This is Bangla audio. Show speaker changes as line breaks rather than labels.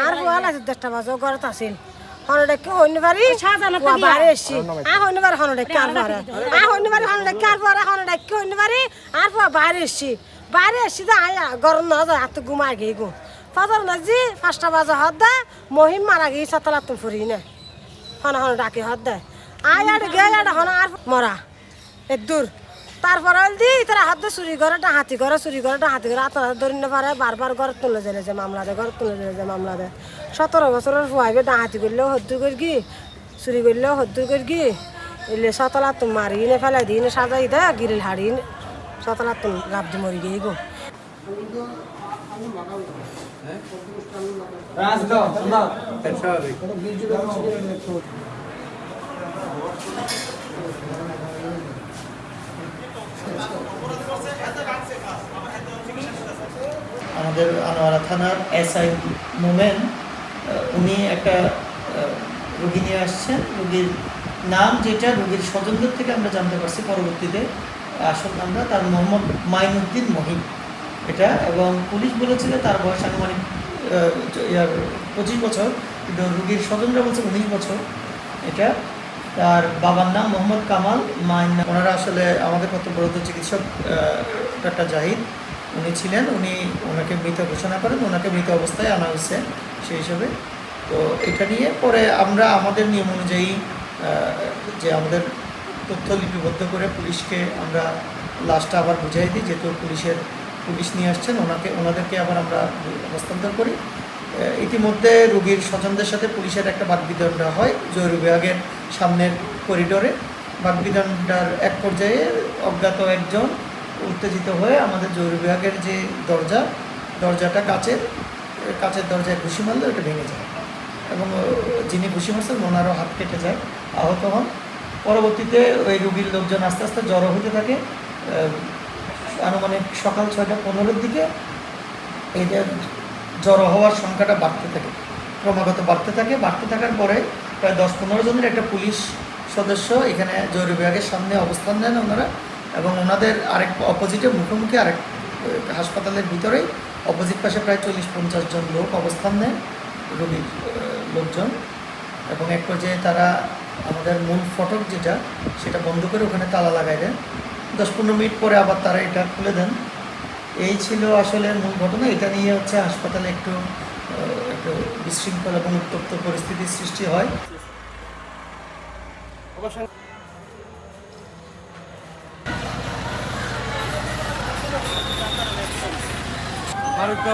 আর বলা 10টা বাজে ঘরত আছিল হনডেকে হইনবারি বাড়ি এসছি হইনবারি হনডেকে আর পরে হইনবারি হনডেকে আর পরে হনডেকে হইনবারি আর পরে বাইরে এসছি বাইরে এসছি তো গরম না যায় হাত ঘুমাই গিয়ে গো ফজর নাজি 5টা বাজে হদ দে মহিম মারা গিয়ে সতলা তুম ফুরি না হন হন ডাকি হদ দে আর গে হন আর মরা এ দূর তারপরে দি তারা হাত চুরি করে হাতি করে চুরি করে হাতি করে আপনারা ধরি না পারে বারবার ঘর তুলে দিলে যে মামলা দেয় ঘর তুলে দিলে যে মামলা দেয় 17 বছরের ফুয়াইবে ডাহাতি করলেও হদ্দু করি কি চুরি করলেও হদ্দু করি কি এলে সতলা তুমি মারি নে ফেলাই দিই নে সাজাই দে গিরিল হাড়ি সতলা তুমি লাভ দি মরি গিয়ে গো
আমাদের আনোয়ারা থানার এসআই মোমেন উনি একটা রোগী নিয়ে আসছেন রোগীর নাম যেটা রোগীর স্বজনদের থেকে আমরা জানতে পারছি পরবর্তীতে আসল নামটা তার মোহাম্মদ মাইনুদ্দিন মহিম এটা এবং পুলিশ বলেছিল তার বয়স আনুমানিক 25 বছর কিন্তু রোগীর স্বজনরা বলছে 19 বছর এটা তার বাবার নাম মোহাম্মদ কামাল মাইন ওনারা আসলে আমাদের কর্তব্যরত চিকিৎসক ডাক্তার জাহিদ উনি ছিলেন উনি ওনাকে মৃত ঘোষণা করেন ওনাকে মৃত অবস্থায় আনা হয়েছে সেই হিসাবে তো এটা নিয়ে পরে আমরা আমাদের নিয়ম অনুযায়ী যে আমাদের তথ্য লিপিবদ্ধ করে পুলিশকে আমরা লাশটা আবার বুঝাই দিই যেহেতু পুলিশ নিয়ে আসছেন ওনাদেরকে আবার আমরা হস্তান্তর করি ইতিমধ্যে রোগীর স্বজনদের সাথে পুলিশের একটা বাকবিতণ্ডা হয় জরুরি বিভাগের সামনের করিডোরে বাকবিতণ্ডার এক পর্যায়ে অজ্ঞাত একজন উত্তেজিত হয়ে আমাদের জরুরি বিভাগের যে দরজাটা কাচের দরজায় ঘুষি মারলে ওটা ভেঙে যায় এবং যিনি ঘুষি মারছেন ওনারও হাত কেটে যায় আহত হন পরবর্তীতে ওই রোগীর লোকজন আস্তে আস্তে জড়ো হতে থাকে আনুমানিক সকাল 6:15 দিকে এটা জড়ো হওয়ার সংখ্যাটা বাড়তে থাকে ক্রমাগত বাড়তে থাকার পরে প্রায় 10-15 জনের একটা পুলিশ সদস্য এখানে জরুরি বিভাগের সামনে অবস্থান নেন ওনারা এবং ওনাদের আরেক অপোজিটে মুখোমুখি আরেক হাসপাতালের ভিতরেই অপোজিট পাশে প্রায় 40-50 জন লোক অবস্থান নেন রোগীর লোকজন এবং এক পর্যায়ে তারা আমাদের মূল ফটক যেটা সেটা বন্ধ করে ওখানে তালা লাগাই দেন 10-15 মিনিট পরে আবার তারা এটা খুলে দেন এই ছিল আসলে মূল ঘটনা এটা নিয়ে হচ্ছে হাসপাতালে একটু বিশৃঙ্খল এবং উত্তপ্ত পরিস্থিতির সৃষ্টি হয়
ফারুক